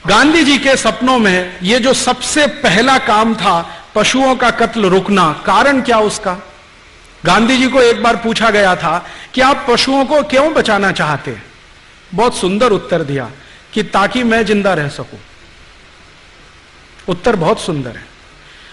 गांधी जी के सपनों में ये जो सबसे पहला काम था पशुओं का कत्ल रुकना, कारण क्या उसका? गांधी जी को एक बार पूछा गया था कि आप पशुओं को क्यों बचाना चाहते हैं? बहुत सुंदर उत्तर दिया कि ताकि मैं जिंदा रह सकूं। उत्तर बहुत सुंदर है।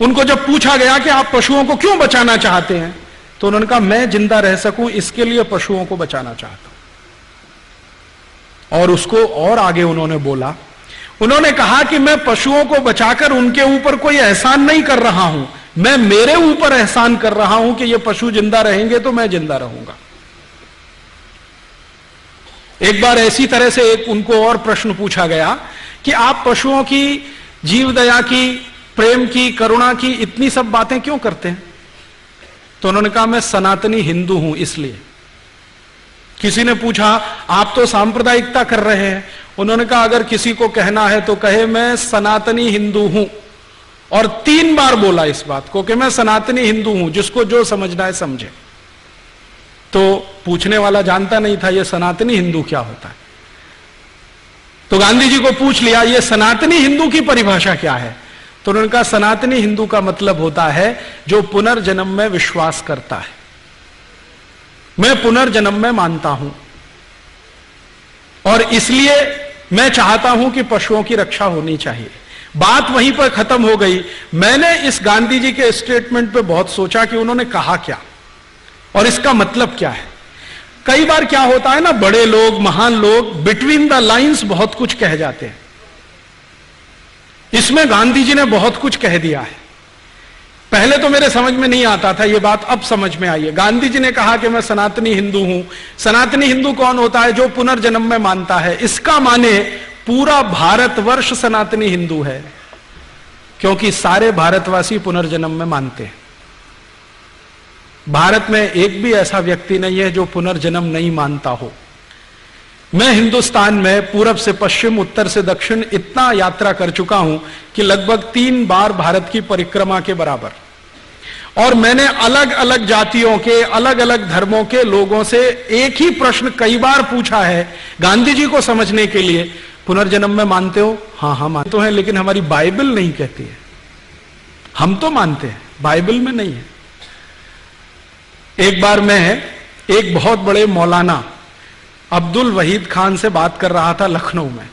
उनको जब पूछा गया कि आप पशुओं को क्यों बचाना चाहते हैं, तो उन्होंने कहा मैं जिंदा रह सकूं इसके लिए पशुओं को बचाना चाहता हूं। और उसको और आगे उन्होंने बोला, उन्होंने कहा कि मैं पशुओं को बचाकर उनके ऊपर कोई एहसान नहीं कर रहा हूं, मैं मेरे ऊपर एहसान कर रहा हूं कि ये पशु जिंदा रहेंगे तो मैं जिंदा रहूंगा। एक बार ऐसी तरह से एक उनको और प्रश्न पूछा गया कि आप पशुओं की जीव दया की, प्रेम की, करुणा की इतनी सब बातें क्यों करते हैं? तो उन्होंने कहा मैं सनातनी हिंदू हूं इसलिए। किसी ने पूछा आप तो सांप्रदायिकता कर रहे हैं। उन्होंने कहा अगर किसी को कहना है तो कहे मैं सनातनी हिंदू हूं, और 3 बार बोला इस बात को कि मैं सनातनी हिंदू हूं, जिसको जो समझना है समझे। तो पूछने वाला जानता नहीं था यह सनातनी हिंदू क्या होता है। तो गांधी जी को पूछ लिया यह सनातनी हिंदू की परिभाषा क्या है? तो उन्होंने कहा सनातनी हिंदू का मतलब होता है जो पुनर्जन्म में विश्वास करता है। मैं पुनर्जन्म में मानता हूं और इसलिए मैं चाहता हूं कि पशुओं की रक्षा होनी चाहिए। बात वहीं पर खत्म हो गई। मैंने इस गांधी जी के स्टेटमेंट पे बहुत सोचा कि उन्होंने कहा क्या और इसका मतलब क्या है। कई बार क्या होता है ना, बड़े लोग, महान लोग बिटवीन द लाइंस बहुत कुछ कह जाते हैं। इसमें गांधी जी ने बहुत कुछ कह दिया है। पहले तो मेरे समझ में नहीं आता था ये बात, अब समझ में आई है। गांधी जी ने कहा कि मैं सनातनी हिंदू हूं। सनातनी हिंदू कौन होता है? जो पुनर्जन्म में मानता है। इसका माने पूरा भारतवर्ष सनातनी हिंदू है, क्योंकि सारे भारतवासी पुनर्जन्म में मानते हैं। भारत में एक भी ऐसा व्यक्ति नहीं है जो पुनर्जन्म नहीं मानता हो। मैं हिंदुस्तान में पूरब से पश्चिम, उत्तर से दक्षिण इतना यात्रा कर चुका हूं कि लगभग 3 बार भारत की परिक्रमा के बराबर। और मैंने अलग अलग जातियों के, अलग अलग धर्मों के लोगों से एक ही प्रश्न कई बार पूछा है गांधी जी को समझने के लिए, पुनर्जन्म में मानते हो? हाँ मानते तो हैं, लेकिन हमारी बाइबल नहीं कहती है। हम तो मानते हैं, बाइबल में नहीं है। एक बार मैं एक बहुत बड़े मौलाना अब्दुल वहीद खान से बात कर रहा था लखनऊ में।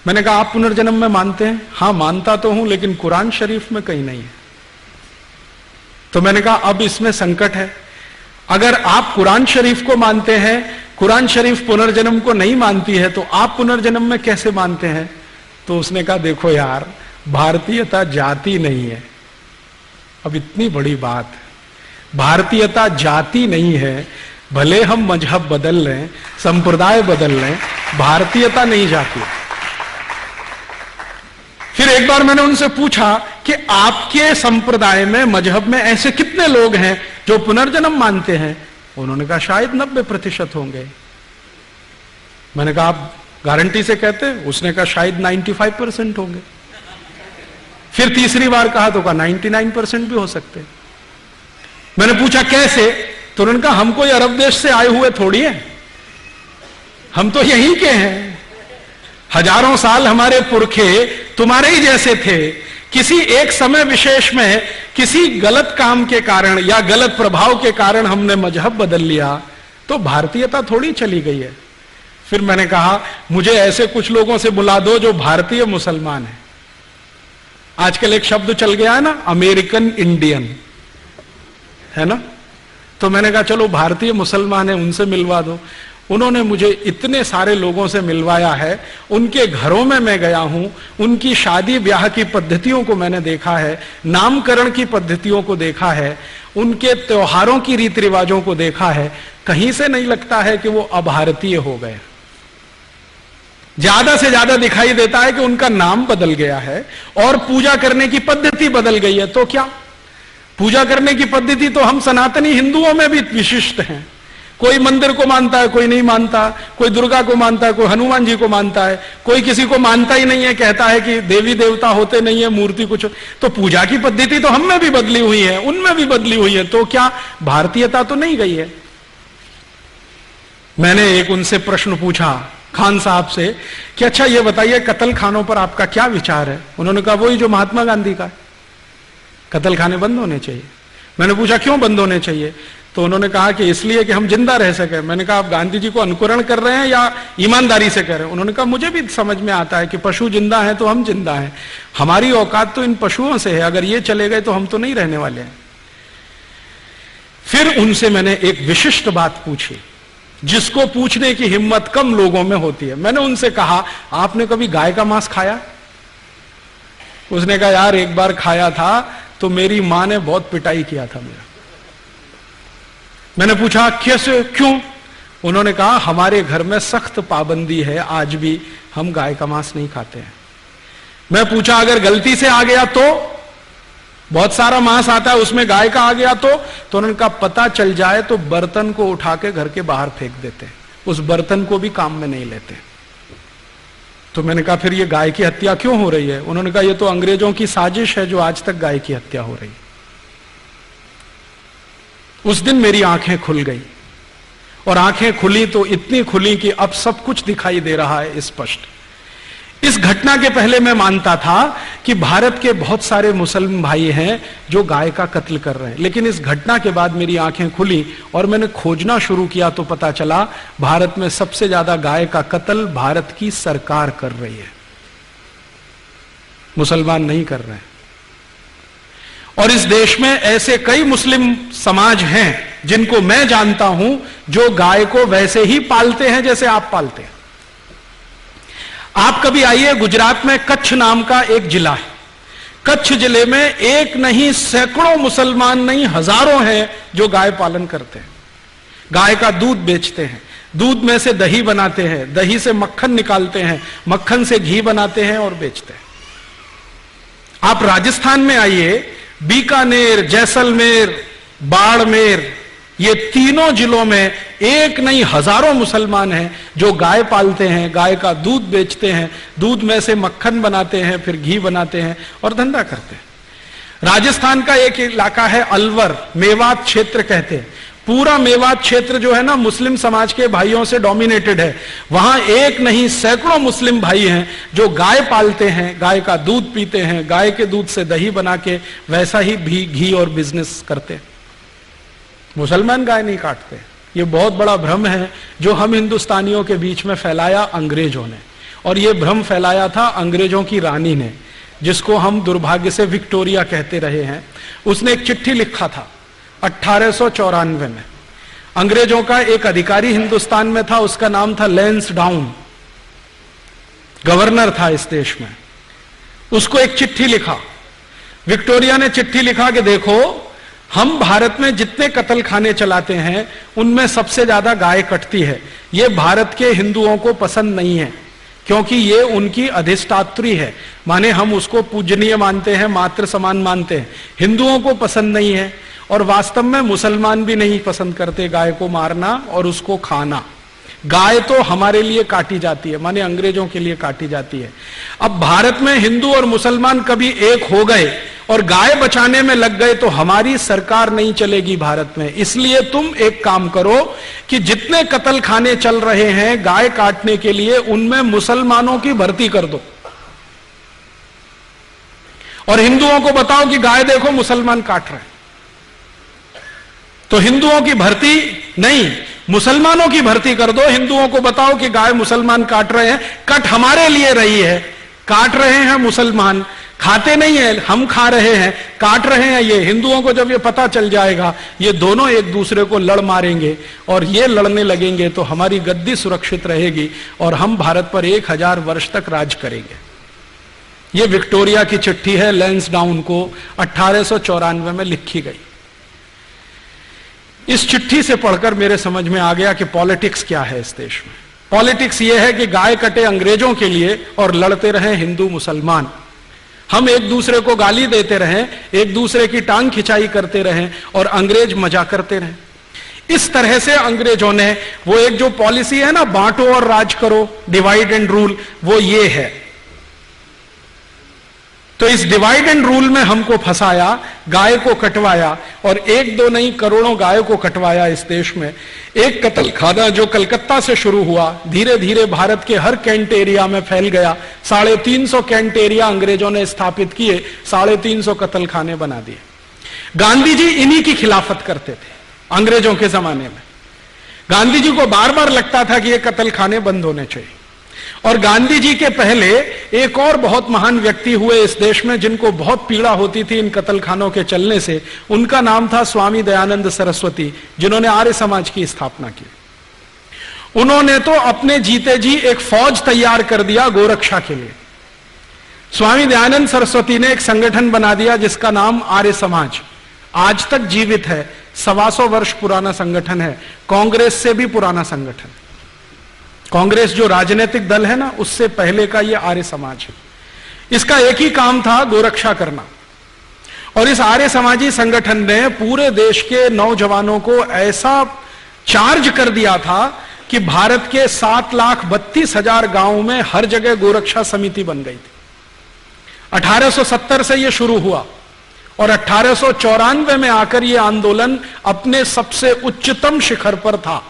मैंने कहा आप पुनर्जन्म में मानते हैं? हाँ मानता तो हूं, लेकिन कुरान शरीफ में कहीं नहीं है। तो मैंने कहा अब इसमें संकट है। अगर आप कुरान शरीफ को मानते हैं, कुरान शरीफ पुनर्जन्म को नहीं मानती है, तो आप पुनर्जन्म में कैसे मानते हैं? तो उसने कहा देखो यार, भारतीयता जाति नहीं है। अब इतनी बड़ी बात, भारतीयता जाति नहीं है। भले हम मजहब बदल लें, संप्रदाय बदल लें, भारतीयता नहीं जाती। फिर एक बार मैंने उनसे पूछा कि आपके संप्रदाय में, मजहब में ऐसे कितने लोग हैं जो पुनर्जन्म मानते हैं? उन्होंने कहा शायद 90% होंगे। मैंने कहा आप गारंटी से कहते हैं? उसने कहा शायद 95% होंगे। फिर तीसरी बार कहा तो कहा 99% भी हो सकते। मैंने पूछा कैसे? तो उन्होंने कहा हम कोई अरब देश से आए हुए थोड़ी हैं, हम तो यहीं के हैं। हजारों साल हमारे पुरखे तुम्हारे ही जैसे थे। किसी एक समय विशेष में किसी गलत काम के कारण या गलत प्रभाव के कारण हमने मजहब बदल लिया, तो भारतीयता थोड़ी चली गई है। फिर मैंने कहा मुझे ऐसे कुछ लोगों से बुला दो जो भारतीय मुसलमान हैं। आजकल एक शब्द चल गया है ना, अमेरिकन इंडियन, है ना? तो मैंने कहा चलो भारतीय मुसलमान है, उनसे मिलवा दो। उन्होंने मुझे इतने सारे लोगों से मिलवाया है। उनके घरों में मैं गया हूं, उनकी शादी ब्याह की पद्धतियों को मैंने देखा है, नामकरण की पद्धतियों को देखा है, उनके त्योहारों की रीति रिवाजों को देखा है। कहीं से नहीं लगता है कि वो अभारतीय हो गए। ज्यादा से ज्यादा दिखाई देता है कि उनका नाम बदल गया है और पूजा करने की पद्धति बदल गई है। तो क्या पूजा करने की पद्धति तो हम सनातनी हिंदुओं में भी विशिष्ट हैं। कोई मंदिर को मानता है, कोई नहीं मानता, कोई दुर्गा को मानता है, कोई हनुमान जी को मानता है, कोई किसी को मानता ही नहीं है, कहता है कि देवी देवता होते नहीं है, मूर्ति कुछ। तो पूजा की पद्धति तो हम में भी बदली हुई है, उनमें भी बदली हुई है। तो क्या भारतीयता तो नहीं गई है? मैंने एक उनसे प्रश्न पूछा खान साहब से कि अच्छा ये बताइए कत्ल खानों पर आपका क्या विचार है। उन्होंने कहा वही जो महात्मा गांधी का है, कत्ल खाने बंद होने चाहिए। मैंने पूछा क्यों बंद होने चाहिए, तो उन्होंने कहा कि इसलिए कि हम जिंदा रह सके। मैंने कहा आप गांधी जी को अनुकरण कर रहे हैं या ईमानदारी से कह रहे हैं। उन्होंने कहा मुझे भी समझ में आता है कि पशु जिंदा है तो हम जिंदा हैं, हमारी औकात तो इन पशुओं से है, अगर ये चले गए तो हम तो नहीं रहने वाले हैं। फिर उनसे मैंने एक विशिष्ट बात पूछी जिसको पूछने की हिम्मत कम लोगों में होती है। मैंने उनसे कहा आपने कभी गाय का मांस खाया? उसने कहा यार एक बार खाया था तो मेरी मां ने बहुत पिटाई किया था मेरा। मैंने पूछा कैसे, क्यों? उन्होंने कहा हमारे घर में सख्त पाबंदी है, आज भी हम गाय का मांस नहीं खाते हैं। मैं पूछा अगर गलती से आ गया तो? बहुत सारा मांस आता है उसमें गाय का आ गया तो उन्होंने कहा पता चल जाए तो बर्तन को उठा के घर के बाहर फेंक देते हैं, उस बर्तन को भी काम में नहीं लेते। तो मैंने कहा फिर ये गाय की हत्या क्यों हो रही है? उन्होंने कहा ये तो अंग्रेजों की साजिश है जो आज तक गाय की हत्या हो रही है। उस दिन मेरी आंखें खुल गई, और आंखें खुली तो इतनी खुली कि अब सब कुछ दिखाई दे रहा है स्पष्ट। इस घटना के पहले मैं मानता था कि भारत के बहुत सारे मुसलमान भाई हैं जो गाय का कत्ल कर रहे हैं, लेकिन इस घटना के बाद मेरी आंखें खुली और मैंने खोजना शुरू किया तो पता चला भारत में सबसे ज्यादा गाय का कत्ल भारत की सरकार कर रही है, मुसलमान नहीं कर रहे हैं। और इस देश में ऐसे कई मुस्लिम समाज हैं जिनको मैं जानता हूं जो गाय को वैसे ही पालते हैं जैसे आप पालते हैं। आप कभी आइए, गुजरात में कच्छ नाम का एक जिला है। कच्छ जिले में एक नहीं सैकड़ों मुसलमान नहीं हजारों हैं जो गाय पालन करते हैं, गाय का दूध बेचते हैं, दूध में से दही बनाते हैं, दही से मक्खन निकालते हैं, मक्खन से घी बनाते हैं और बेचते हैं। आप राजस्थान में आइए, बीकानेर, जैसलमेर, बाड़मेर, ये तीनों जिलों में एक नहीं हजारों मुसलमान हैं जो गाय पालते हैं, गाय का दूध बेचते हैं, दूध में से मक्खन बनाते हैं, फिर घी बनाते हैं और धंधा करते हैं। राजस्थान का एक इलाका है अलवर, मेवात क्षेत्र कहते हैं। पूरा मेवात क्षेत्र जो है ना मुस्लिम समाज के भाइयों से डोमिनेटेड है। वहां एक नहीं सैकड़ों मुस्लिम भाई हैं जो गाय पालते हैं, गाय का दूध पीते हैं, गाय के दूध से दही बना के वैसा ही भी घी और बिजनेस करते हैं। मुसलमान गाय नहीं काटते। ये बहुत बड़ा भ्रम है जो हम हिंदुस्तानियों के बीच में फैलाया अंग्रेजों ने, और ये भ्रम फैलाया था अंग्रेजों की रानी ने, जिसको हम दुर्भाग्य से विक्टोरिया कहते रहे हैं। उसने एक चिट्ठी लिखा था 1894 में। अंग्रेजों का एक अधिकारी हिंदुस्तान में था, उसका नाम था लैंसडाउन, गवर्नर था इस देश में। उसको एक चिट्ठी लिखा, विक्टोरिया ने चिट्ठी लिखा कि देखो हम भारत में जितने कत्ल खाने चलाते हैं उनमें सबसे ज्यादा गाय कटती है। ये भारत के हिंदुओं को पसंद नहीं है क्योंकि ये उनकी अधिष्ठात्री है, माने हम उसको पूजनीय मानते हैं, मातृ समान मानते हैं। हिंदुओं को पसंद नहीं है और वास्तव में मुसलमान भी नहीं पसंद करते गाय को मारना और उसको खाना। गाय तो हमारे लिए काटी जाती है, माने अंग्रेजों के लिए काटी जाती है। अब भारत में हिंदू और मुसलमान कभी एक हो गए और गाय बचाने में लग गए तो हमारी सरकार नहीं चलेगी भारत में। इसलिए तुम एक काम करो कि जितने कत्ल खाने चल रहे हैं गाय काटने के लिए, उनमें मुसलमानों की भर्ती कर दो और हिंदुओं को बताओ कि गाय देखो मुसलमान काट रहे हैं। तो हिंदुओं की भर्ती नहीं, मुसलमानों की भर्ती कर दो। हिंदुओं को बताओ कि गाय मुसलमान काट रहे हैं, कट हमारे लिए रही है, काट रहे हैं मुसलमान, खाते नहीं है, हम खा रहे हैं, काट रहे हैं ये। हिंदुओं को जब ये पता चल जाएगा ये दोनों एक दूसरे को लड़ मारेंगे और ये लड़ने लगेंगे तो हमारी गद्दी सुरक्षित रहेगी और हम भारत पर 1000 वर्ष तक राज करेंगे। ये विक्टोरिया की चिट्ठी है, लैंसडाउन को 1894 में लिखी गई। इस चिट्ठी से पढ़कर मेरे समझ में आ गया कि पॉलिटिक्स क्या है इस देश में। पॉलिटिक्स ये है कि गाय कटे अंग्रेजों के लिए और लड़ते रहे हिंदू मुसलमान। हम एक दूसरे को गाली देते रहें, एक दूसरे की टांग खिंचाई करते रहें और अंग्रेज मजा करते रहें। इस तरह से अंग्रेजों ने वो एक जो पॉलिसी है ना, बांटो और राज करो, डिवाइड एंड रूल, वो ये है। तो इस डिवाइड एंड रूल में हमको फंसाया, गाय को कटवाया, और एक दो नहीं करोड़ों गायों को कटवाया इस देश में। एक कत्ल खाना जो कलकत्ता से शुरू हुआ, धीरे धीरे भारत के हर कैंट एरिया में फैल गया। 350 कैंट एरिया अंग्रेजों ने स्थापित किए, 350 कत्ल खाने बना दिए। गांधी जी इन्हीं की खिलाफत करते थे अंग्रेजों के जमाने में। गांधी जी को बार बार लगता था कि ये कत्ल खाने बंद होने चाहिए। और गांधी जी के पहले एक और बहुत महान व्यक्ति हुए इस देश में जिनको बहुत पीड़ा होती थी इन कत्ल खानों के चलने से। उनका नाम था स्वामी दयानंद सरस्वती, जिन्होंने आर्य समाज की स्थापना की। उन्होंने तो अपने जीते जी एक फौज तैयार कर दिया गोरक्षा के लिए। स्वामी दयानंद सरस्वती ने एक संगठन बना दिया जिसका नाम आर्य समाज, आज तक जीवित है। 125 वर्ष पुराना संगठन है, कांग्रेस से भी पुराना संगठन। कांग्रेस जो राजनीतिक दल है ना, उससे पहले का ये आर्य समाज है। इसका एक ही काम था, गोरक्षा करना। और इस आर्य समाजी संगठन ने पूरे देश के नौजवानों को ऐसा चार्ज कर दिया था कि भारत के 7,32,000 गांवों में हर जगह गोरक्षा समिति बन गई थी। 1870 से यह शुरू हुआ और 1894 में आकर यह आंदोलन अपने सबसे उच्चतम शिखर पर था।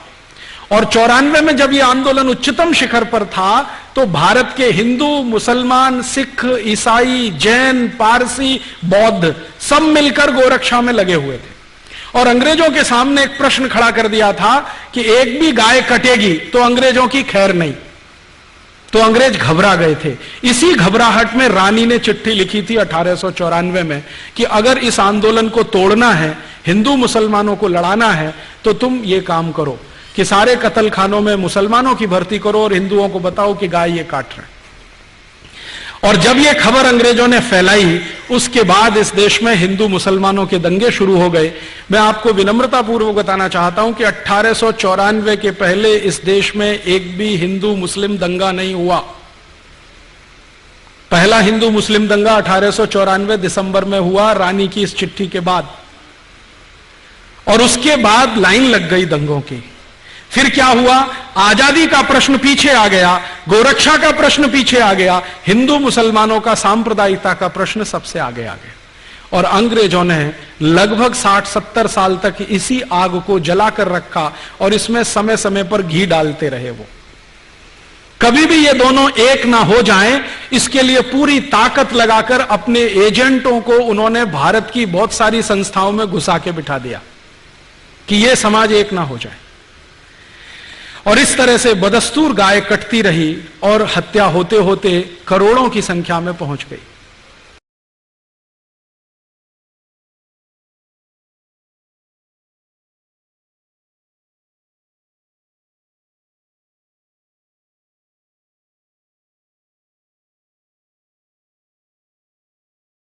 और 94 में जब यह आंदोलन उच्चतम शिखर पर था तो भारत के हिंदू, मुसलमान, सिख, ईसाई, जैन, पारसी, बौद्ध सब मिलकर गोरक्षा में लगे हुए थे। और अंग्रेजों के सामने एक प्रश्न खड़ा कर दिया था कि एक भी गाय कटेगी तो अंग्रेजों की खैर नहीं। तो अंग्रेज घबरा गए थे। इसी घबराहट में रानी ने चिट्ठी लिखी थी 1894 में कि अगर इस आंदोलन को तोड़ना है, हिंदू मुसलमानों को लड़ाना है, तो तुम ये काम करो कि सारे कत्ल खानों में मुसलमानों की भर्ती करो और हिंदुओं को बताओ कि गाय ये काट रहे हैं। और जब ये खबर अंग्रेजों ने फैलाई, उसके बाद इस देश में हिंदू मुसलमानों के दंगे शुरू हो गए। मैं आपको विनम्रता पूर्वक बताना चाहता हूं कि 1894 के पहले इस देश में एक भी हिंदू मुस्लिम दंगा नहीं हुआ। पहला हिंदू मुस्लिम दंगा 1894 दिसंबर में हुआ, रानी की इस चिट्ठी के बाद। और उसके बाद लाइन लग गई दंगों की। फिर क्या हुआ, आजादी का प्रश्न पीछे आ गया, गोरक्षा का प्रश्न पीछे आ गया, हिंदू मुसलमानों का सांप्रदायिकता का प्रश्न सबसे आगे आ गया। और अंग्रेजों ने लगभग 60-70 साल तक इसी आग को जलाकर रखा और इसमें समय समय पर घी डालते रहे। वो कभी भी ये दोनों एक ना हो जाएं, इसके लिए पूरी ताकत लगाकर अपने एजेंटों को उन्होंने भारत की बहुत सारी संस्थाओं में घुसा के बिठा दिया कि यह समाज एक ना हो जाए। और इस तरह से बदस्तूर गाय कटती रही और हत्या होते होते करोड़ों की संख्या में पहुंच गई।